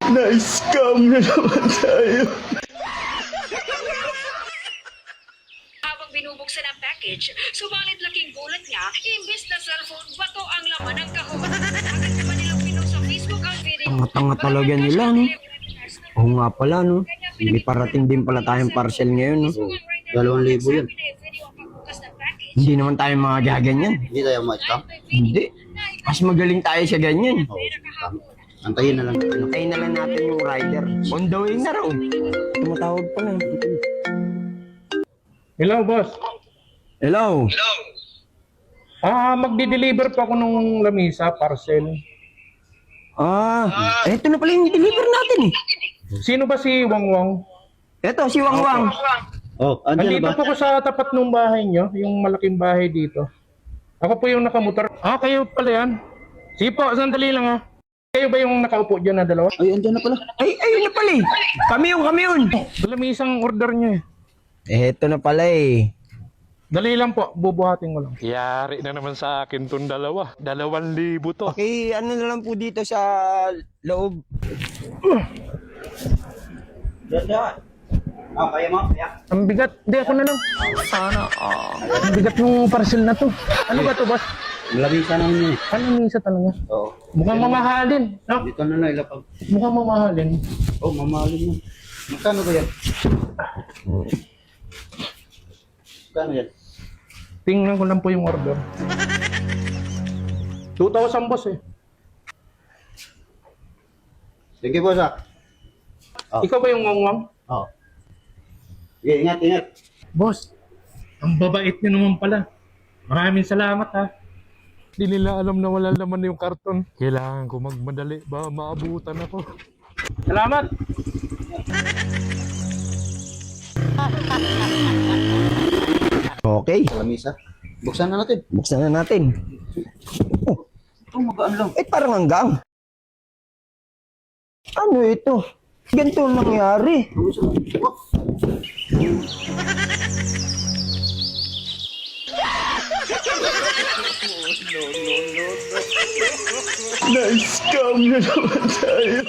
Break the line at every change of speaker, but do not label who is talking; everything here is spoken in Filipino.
Na-scam na naman tayo.
Habang binubuksan ang package, subalit laking gulat niya, imbis na cellphone, bato ang laman ng kahon. Agad naman nilang pinost sa Facebook ang video.
Tanga-tanga talaga nila, no? Oo nga pala, no? May parating din pala tayong parcel ngayon, no?
2,000 yan.
Hindi naman tayo mga gaganyan.
Hindi tayo ma-scam.
Hindi. Mas magaling tayo sa ganyan.
Oo, scam. Antayin na lang.
Antayin na lang natin yung rider. On the way na raw. Tumatawag pa lang.
Hello, boss.
Hello.
Magdi-deliver pa ako nung lamisa, parcel.
Eto na pala yung deliver natin eh.
Sino ba si Wangwang?
Eto, si Wangwang.
Oh, andyan
Andito
na ba?
po ko sa tapat ng bahay nyo, yung malaking bahay dito. Ako po yung nakamotor. Kayo pala yan. Sige po, sandali lang ha. Kayo ba yung nakaupo dyan na dalawa?
Ay, andyan na pala.
Ay, ayun na pala eh. Kami yun.
Lamisang order nyo eh.
Eto na pala eh.
Dali lang po, bubuhatin ko lang. Yari na naman sa akin tong dalawa. 2,000 to.
Okay, ano na lang po dito sa loob.
Diyan. Kaya mo? Kaya?
Ang bigat, di ako na lang. Ang bigat ng parcel na to. Ano ba to, boss?
Lamisa naman yun eh.
Ano misa talaga?
Oo.
Mukhang mamahalin. No?
Dito na lang ilapag.
Mukhang mamahalin.
Oh, mamahalin yan. Magkano ba yan? Magkano yan?
Tingnan ko lang po yung order. 2,000 boss eh.
Sige, boss ah. Oh.
Ikaw ba yung wangwang?
Oo. Sige, ingat.
Boss, ang babait niyo naman pala. Maraming salamat ha. Di nila alam na wala laman yung karton. Kailangan ko magmadali ba maabutan ako. Salamat!
Okay,
Lamisa. Buksan na natin.
buksan na natin.
Ito, magaan lang.
Parang hanggang. Ano ito? Ganito nangyari.
Na-scam na naman tayo.